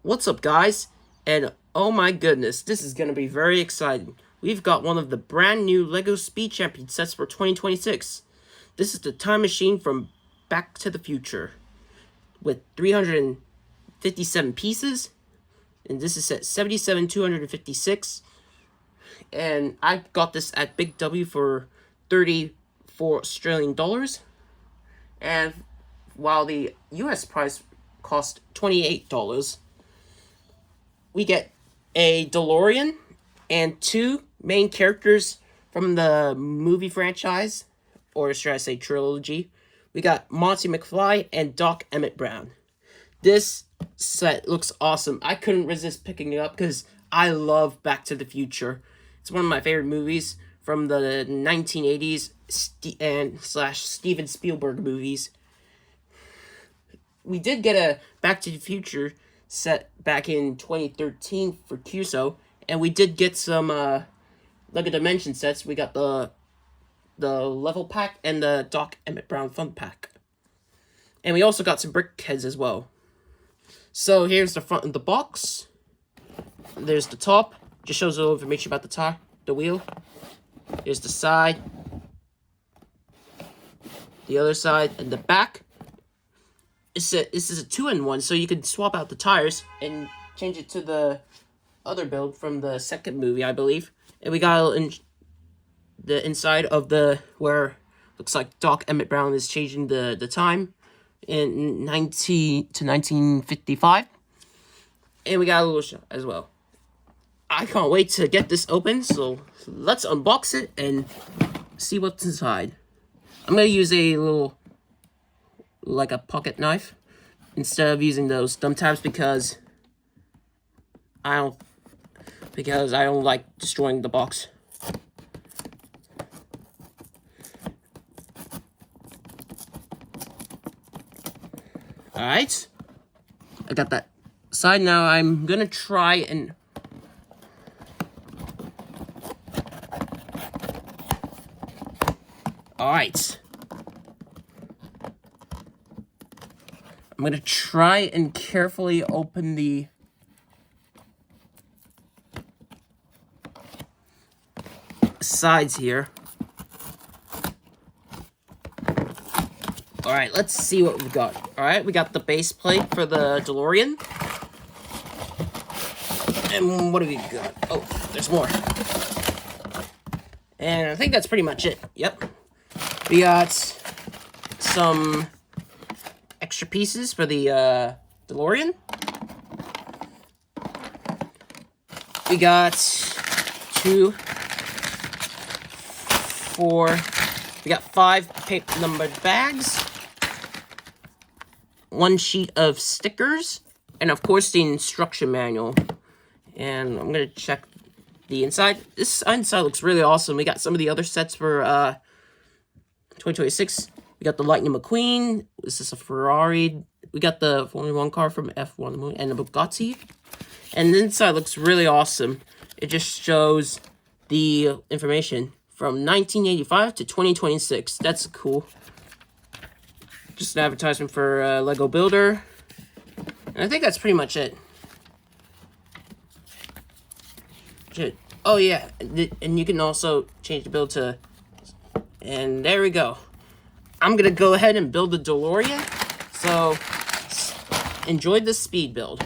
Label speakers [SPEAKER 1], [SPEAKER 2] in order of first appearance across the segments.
[SPEAKER 1] What's up, guys? And oh my goodness, this is gonna be very exciting. We've got one of the brand new LEGO Speed Champion sets for 2026. This is the time machine from Back to the Future with 357 pieces, and this is set 77,256. And I got this at Big W for 34 Australian dollars, and while the US price cost $28. We get a DeLorean and two main characters from the movie franchise, or should I say trilogy. We got Monty McFly and Doc Emmett Brown. This set looks awesome. I couldn't resist picking it up because I love Back to the Future. It's one of my favorite movies from the 1980s and slash Steven Spielberg movies. We did get a Back to the Future set back in 2013 for QSO, and we did get some Lego Dimension sets. We got the level pack and the Doc Emmett Brown fun pack, and we also got some brick heads as well. So here's the front of the box. There's the top, just shows a little information about the tire, the wheel. Here's the side, the other side, and the back. This is a 2-in-1, so you can swap out the tires and change it to the other build from the second movie, I believe. And we got the inside of the where looks like Doc Emmett Brown is changing the time in 1955, and we got a little shot as well. I can't wait to get this open, so let's unbox it and see what's inside. I'm gonna use a little, like a pocket knife, instead of using those thumb tabs because I don't like destroying the box. Alright, I got that side. Now I'm gonna try and alright, I'm gonna try and carefully open the sides here. Alright, let's see what we've got. Alright, we got the base plate for the DeLorean. And what do we got? Oh, there's more. And I think that's pretty much it. Yep. We got some extra pieces for the DeLorean. We got 5 paper numbered bags, 1 sheet of stickers, and of course the instruction manual. And I'm gonna check the inside. This inside looks really awesome. We got some of the other sets for 2026. We got the Lightning McQueen. This is a Ferrari. We got the Formula 1 car from F1 and the Bugatti. And the inside looks really awesome. It just shows the information from 1985 to 2026. That's cool. Just an advertisement for Lego Builder. And I think that's pretty much it. Oh yeah, and you can also change the build to... And there we go. I'm gonna go ahead and build the DeLorean. So, enjoy this speed build.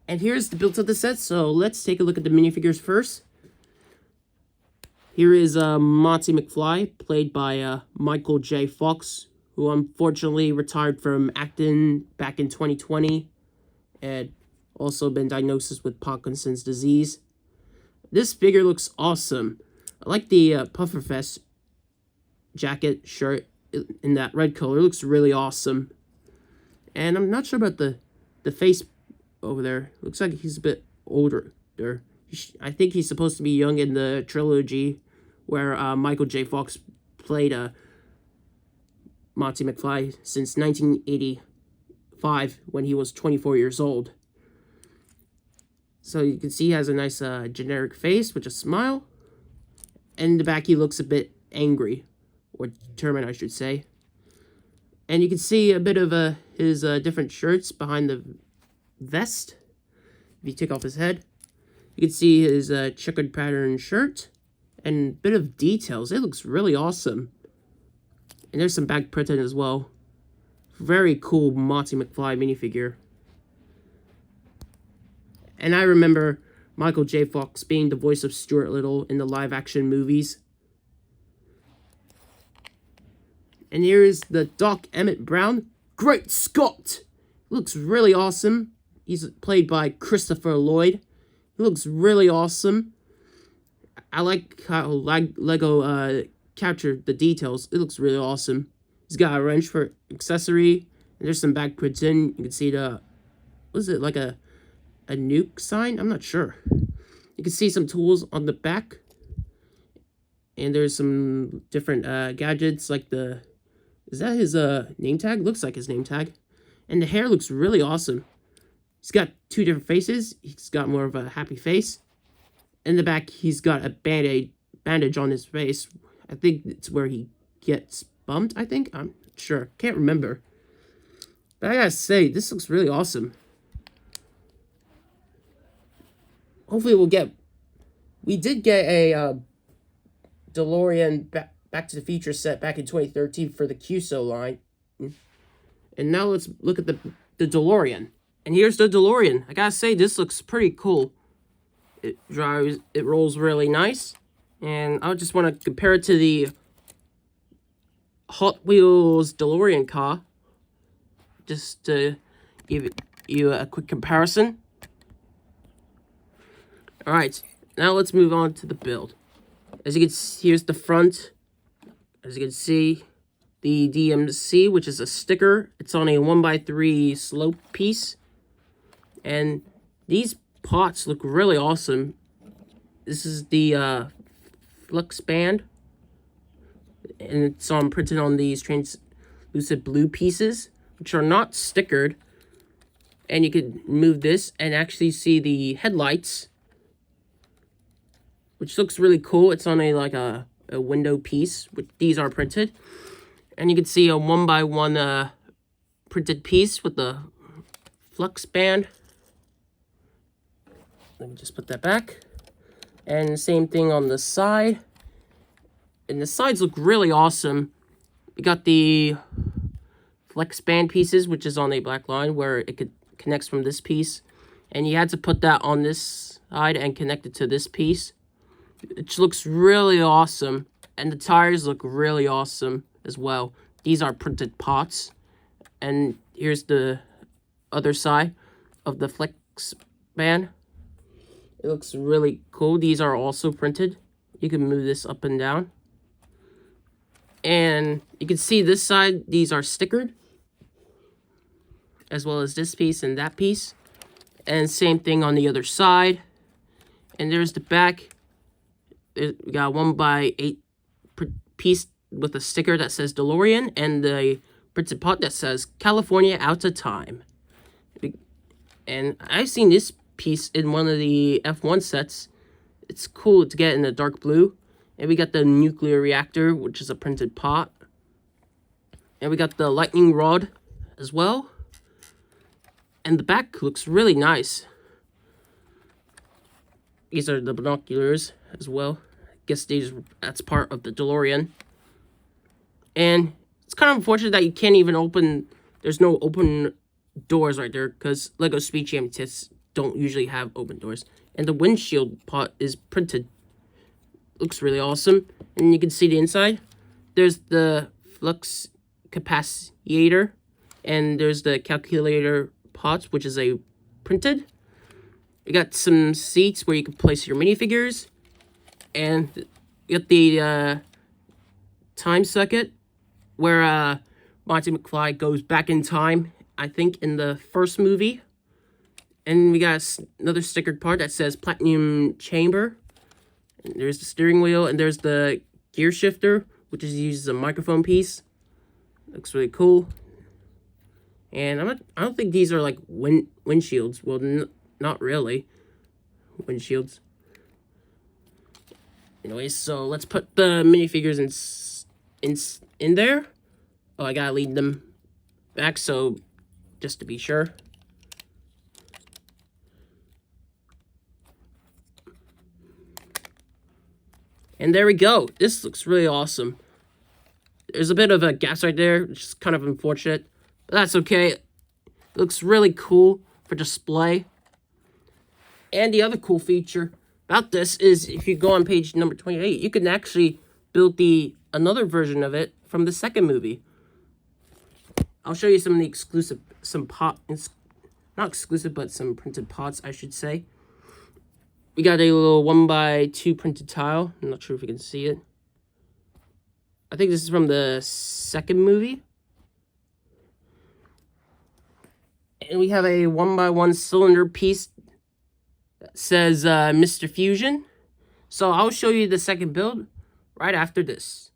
[SPEAKER 1] And here's the build of the set, so let's take a look at the minifigures first. Here is Monty McFly, played by Michael J. Fox, who unfortunately retired from acting back in 2020 and also been diagnosed with Parkinson's disease. This figure looks awesome. I like the Pufferfest jacket shirt in that red color. It looks really awesome. And I'm not sure about the face over there. Looks like he's a bit older. I think he's supposed to be young in the trilogy where Michael J. Fox played Monty McFly since 1985 when he was 24 years old. So you can see he has a nice generic face with a smile. And in the back he looks a bit angry, or determined I should say. And you can see a bit of his different shirts behind the vest. If you take off his head, you can see his checkered pattern shirt and a bit of details. It looks really awesome. And there's some back printing as well. Very cool Monty McFly minifigure. And I remember Michael J. Fox being the voice of Stuart Little in the live-action movies. And here's the Doc Emmett Brown. Great Scott! Looks really awesome. He's played by Christopher Lloyd. He looks really awesome. I like how Lego captured the details. It looks really awesome. He's got a wrench for accessory. And there's some back prints in. You can see the... Was it like a nuke sign? I'm not sure. You can see some tools on the back. And there's some different gadgets like the... Is that his name tag? Looks like his name tag. And the hair looks really awesome. He's got two different faces. He's got more of a happy face. In the back, he's got a bandage on his face. I think it's where he gets bumped, I think. I'm not sure. Can't remember. But I gotta say, this looks really awesome. Hopefully we'll get... We did get a DeLorean Back to the Future set back in 2013 for the QSO line. And now let's look at the DeLorean. And here's the DeLorean. I gotta say, this looks pretty cool. It rolls really nice. And I just want to compare it to the Hot Wheels DeLorean car. Just to give you a quick comparison. Alright, now let's move on to the build. As you can see, here's the front. As you can see, the DMC, which is a sticker. It's on a 1x3 slope piece. And these pots look really awesome. This is the flux band. And it's printed on these translucent blue pieces, which are not stickered. And you can move this and actually see the headlights, which looks really cool. It's on a window piece, which these are printed. And you can see a 1x1 printed piece with the flux band. Let me just put that back. And same thing on the side. And the sides look really awesome. We got the flex band pieces, which is on a black line where it connects from this piece. And you had to put that on this side and connect it to this piece. It looks really awesome. And the tires look really awesome as well. These are printed pots. And here's the other side of the flex band. It looks really cool. These are also printed. You can move this up and down. And you can see this side, these are stickered. As well as this piece and that piece. And same thing on the other side. And there's the back. We got a 1x8 piece with a sticker that says DeLorean. And the printed pot that says California Out of Time. And I've seen this piece in one of the F1 sets. It's cool to get in the dark blue. And we got the nuclear reactor, which is a printed pot. And we got the lightning rod as well. And the back looks really nice. These are the binoculars as well. I guess that's part of the DeLorean. And it's kind of unfortunate that you can't even open... There's no open doors right there, because LEGO Speed Championships don't usually have open doors. And the windshield part is printed. Looks really awesome. And you can see the inside. There's the flux capacitor, and there's the calculator parts, which is a printed. You got some seats where you can place your minifigures, and you got the time socket where Marty McFly goes back in time, I think, in the first movie. And we got another stickered part that says Platinum Chamber. And there's the steering wheel, and there's the gear shifter, which is used as a microphone piece. Looks really cool. And I don't think these are like windshields. Well, not really windshields. Anyways, so let's put the minifigures in there. Oh, I gotta lead them back, so just to be sure. And there we go. This looks really awesome. There's a bit of a gas right there, which is kind of unfortunate. But that's okay. It looks really cool for display. And the other cool feature about this is if you go on page number 28, you can actually build another version of it from the second movie. I'll show you some of the not exclusive, but some printed pots, I should say. We got a little 1x2 printed tile. I'm not sure if you can see it. I think this is from the second movie. And we have a 1x1 cylinder piece that says Mr. Fusion. So I'll show you the second build right after this.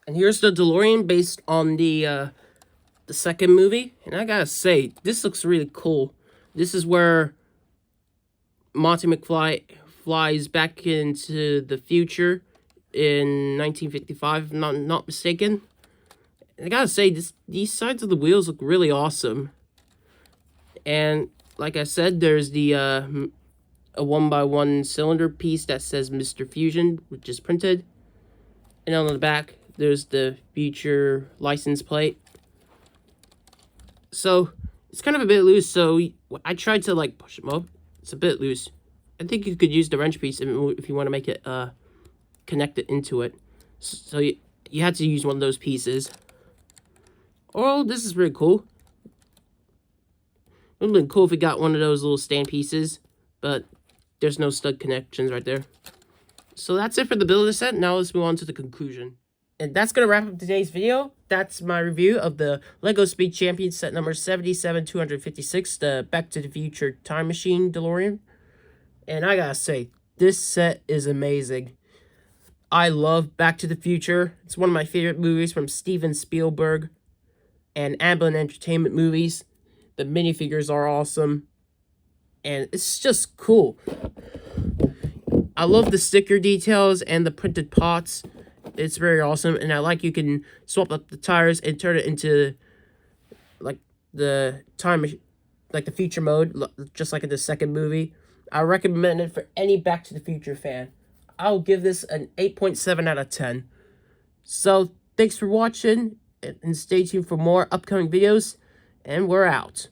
[SPEAKER 1] And here's the DeLorean based on the second movie. And I gotta say, this looks really cool. This is where Marty McFly flies back into the future in 1955, if I'm not mistaken. And I gotta say, these sides of the wheels look really awesome. And like I said, there's the a 1x1 cylinder piece that says Mr. Fusion, which is printed. And on the back, there's the future license plate. So it's kind of a bit loose, so I tried to like push them up. It's a bit loose. I think you could use the wrench piece if you want to make it connect it into it. So you had to use one of those pieces. Oh, this is really cool. It would have been cool if we got one of those little stand pieces, but there's no stud connections right there. So that's it for the build of the set. Now let's move on to the conclusion. And that's going to wrap up today's video. That's my review of the LEGO Speed Champion set number 77256, the Back to the Future Time Machine DeLorean. And I gotta say, this set is amazing. I love Back to the Future. It's one of my favorite movies from Steven Spielberg and Amblin Entertainment movies. The minifigures are awesome. And it's just cool. I love the sticker details and the printed pots. It's very awesome, and I like you can swap up the tires and turn it into like the future mode, just like in the second movie. I recommend it for any Back to the Future fan. I'll give this an 8.7 out of 10. So thanks for watching, and stay tuned for more upcoming videos, and we're out.